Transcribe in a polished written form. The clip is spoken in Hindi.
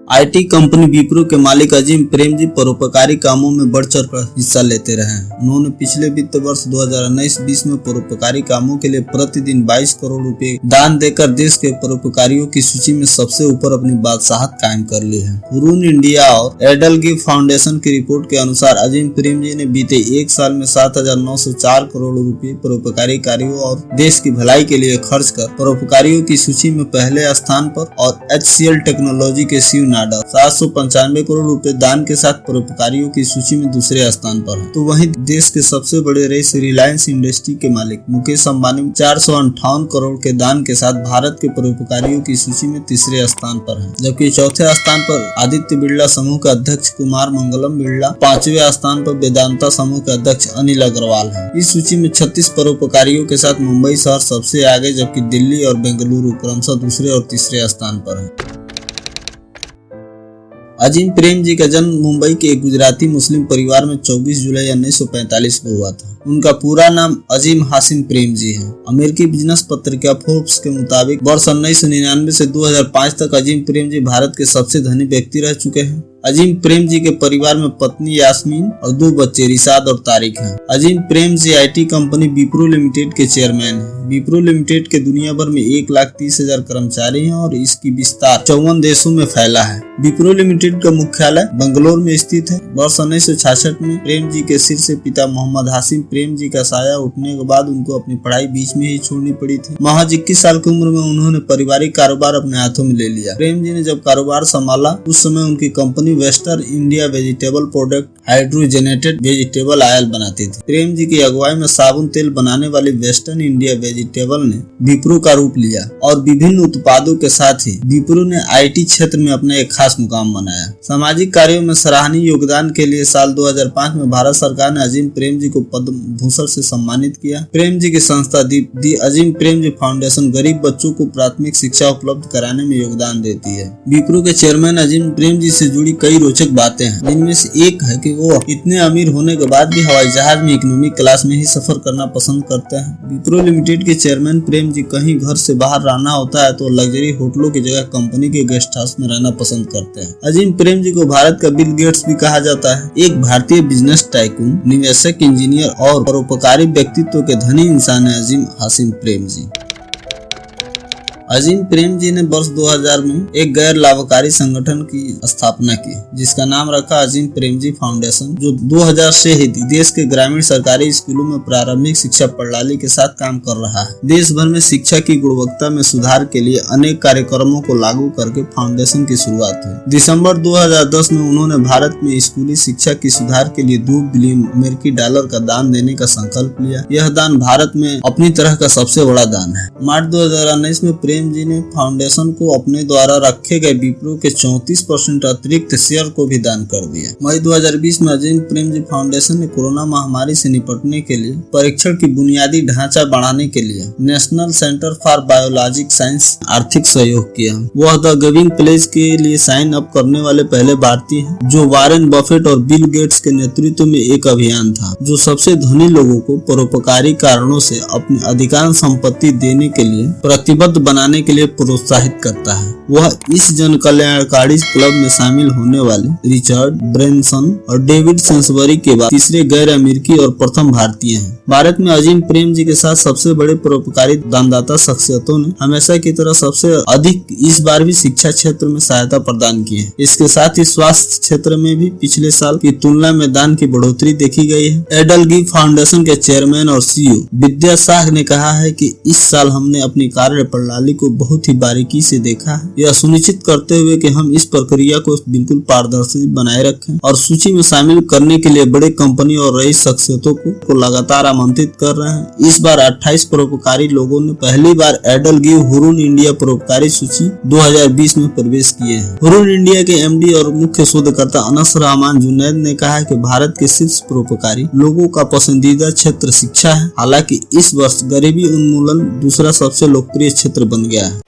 आईटी कंपनी विप्रो के मालिक अजीम प्रेमजी परोपकारी कामों में बढ़ चढ़ कर हिस्सा लेते रहे हैं। उन्होंने पिछले वित्त वर्ष 2019-20 में परोपकारी कामों के लिए प्रतिदिन 22 करोड़ रुपए दान देकर देश के परोपकारियों की सूची में सबसे ऊपर अपनी बादशाहत कायम कर ली है। हुरून इंडिया और एडलगिव फाउंडेशन की रिपोर्ट के अनुसार अजीम प्रेमजी ने बीते एक साल में 7,904 करोड़ रुपए परोपकारी कार्यों और देश की भलाई के लिए खर्च कर परोपकारियों की सूची में पहले स्थान पर और HCL टेक्नोलॉजी के शिव नाडा 795 करोड़ रुपए दान के साथ परोपकारियों की सूची में दूसरे स्थान पर है। तो वहीं देश के सबसे बड़े रईस रिलायंस इंडस्ट्री के मालिक मुकेश अंबानी 458 करोड़ के दान के साथ भारत के परोपकारियों की सूची में तीसरे स्थान पर है, जबकि चौथे स्थान पर आदित्य बिरला समूह के अध्यक्ष कुमार मंगलम बिरला, पांचवें स्थान पर वेदांता समूह के अध्यक्ष अनिल अग्रवाल है। इस सूची में 36 परोपकारियों के साथ मुंबई शहर सबसे आगे, जबकि दिल्ली और बेंगलुरु क्रमशः दूसरे और तीसरे स्थान पर है। अजीम प्रेमजी का जन्म मुंबई के एक गुजराती मुस्लिम परिवार में 24 जुलाई 1945 को हुआ था। उनका पूरा नाम अजीम हासिम प्रेमजी है। अमेरिकी बिजनेस पत्रिका फोर्ब्स के मुताबिक वर्ष 1999 से 2005 तक अजीम प्रेमजी भारत के सबसे धनी व्यक्ति रह चुके हैं। अजीम प्रेमजी के परिवार में पत्नी यास्मीन और 2 बच्चे रिशाद और तारिक हैं। Azim Premji IT company Wipro limited के चेयरमैन हैं। विप्रो लिमिटेड के दुनिया भर में 1,30,000 कर्मचारी हैं और इसकी विस्तार 54 देशों में फैला है। विप्रो लिमिटेड का मुख्यालय बंगलौर में स्थित है। वर्ष 1966 में प्रेमजी के सिर से पिता मोहम्मद हासिम प्रेमजी का साया उठने के बाद उनको अपनी पढ़ाई बीच में ही छोड़नी पड़ी थी। महज 21 साल की उम्र में उन्होंने पारिवारिक कारोबार अपने हाथों में ले लिया। प्रेमजी ने जब कारोबार संभाला उस समय उनकी company western India vegetable product hydrogenated vegetable oil बनाती थी। प्रेमजी की अगुवाई में साबुन तेल बनाने वाली वेस्टर्न इंडिया वेजिटेबल ने विप्रो का रूप लिया और विभिन्न उत्पादों के साथ ही विप्रो ने आईटी क्षेत्र में अपना एक खास मुकाम बनाया। सामाजिक कार्यों में सराहनीय योगदान के लिए साल 2005 में भारत सरकार ने अजीम प्रेमजी को पद्म भूषण से सम्मानित किया। प्रेमजी की संस्था दी अजीम प्रेमजी फाउंडेशन गरीब बच्चों को प्राथमिक शिक्षा उपलब्ध कराने में योगदान देती है। विप्रो के चेयरमैन अजीम प्रेमजी से जुड़ी कई रोचक बातें हैं, जिनमें से एक है कि वो इतने अमीर होने के बाद भी हवाई जहाज में इकोनॉमिक क्लास में ही सफर करना पसंद करते हैं। विप्रो लिमिटेड के चेयरमैन प्रेमजी कहीं घर से बाहर रहना होता है तो लग्जरी होटलों की जगह कंपनी के गेस्ट हाउस में रहना पसंद करते हैं। अजीम प्रेमजी को भारत का बिल गेट्स भी कहा जाता है। एक भारतीय बिजनेस टाइकून, निवेशक, इंजीनियर और परोपकारी व्यक्तित्व के धनी इंसान है अजीम हासिम प्रेमजी। अजीम प्रेमजी ने वर्ष 2000 में एक गैर लाभकारी संगठन की स्थापना की, जिसका नाम रखा अजीम प्रेमजी फाउंडेशन, जो 2000 से ही देश के ग्रामीण सरकारी स्कूलों में प्रारंभिक शिक्षा प्रणाली के साथ काम कर रहा है। देश भर में शिक्षा की गुणवत्ता में सुधार के लिए अनेक कार्यक्रमों को लागू करके फाउंडेशन की शुरुआत हुई। दिसंबर 2010 में उन्होंने भारत में स्कूली शिक्षा की सुधार के लिए $2 बिलियन अमेरिकी डॉलर का दान देने का संकल्प लिया। यह दान भारत में अपनी तरह का सबसे बड़ा दान है। मार्च 2019 में प्रेमजी ने फाउंडेशन को अपने द्वारा रखे गए विप्रो के 34% अतिरिक्त शेयर को भी दान कर दिया। मई 2020 में अजीम प्रेमजी फाउंडेशन ने कोरोना महामारी से निपटने के लिए परीक्षण की बुनियादी ढांचा बढ़ाने के लिए national centre for biologic science आर्थिक सहयोग किया। वह द गिविंग प्लेज के लिए साइन अप करने वाले पहले भारतीय हैं, जो वारेन बफेट और बिल गेट्स के नेतृत्व में एक अभियान था जो सबसे धनी लोगों को परोपकारी कारणों से अपनी अधिकांश संपत्ति देने के लिए प्रतिबद्ध बनाने के लिए प्रोत्साहित करता है। वह इस जन कल्याणकारी क्लब में शामिल होने वाले रिचर्ड ब्रेनसन और डेविड सेंसबरी के बाद तीसरे गैर अमेरिकी और प्रथम भारतीय हैं। भारत में अजीम प्रेमजी के साथ सबसे बड़े परोपकारी दानदाता शख्सियतों ने हमेशा की तरह सबसे अधिक इस बार भी शिक्षा क्षेत्र में सहायता प्रदान की है। इसके साथ ही स्वास्थ्य क्षेत्र में भी पिछले साल की तुलना में दान की बढ़ोतरी देखी गई है। एडलगिव फाउंडेशन के चेयरमैन और CEO विद्या शाह ने कहा है कि इस साल हमने अपनी कार्य प्रणाली को बहुत ही बारीकी से देखा है, यह सुनिश्चित करते हुए कि हम इस प्रक्रिया को बिल्कुल पारदर्शी बनाए रखें और सूची में शामिल करने के लिए बड़े कंपनी और रईस शख्सियतों को लगातार आमंत्रित कर रहे हैं। इस बार 28 परोपकारी लोगों ने पहली बार एडलगिव हुरून इंडिया परोपकारी सूची 2020 में प्रवेश किए हैं। हुरून इंडिया के MD और मुख्य शोधकर्ता अनस रहमान जुनैद ने कहा कि भारत के शीर्ष परोपकारी लोगों का पसंदीदा क्षेत्र शिक्षा है। हालांकि इस वर्ष गरीबी उन्मूलन दूसरा सबसे लोकप्रिय क्षेत्र बन गया है।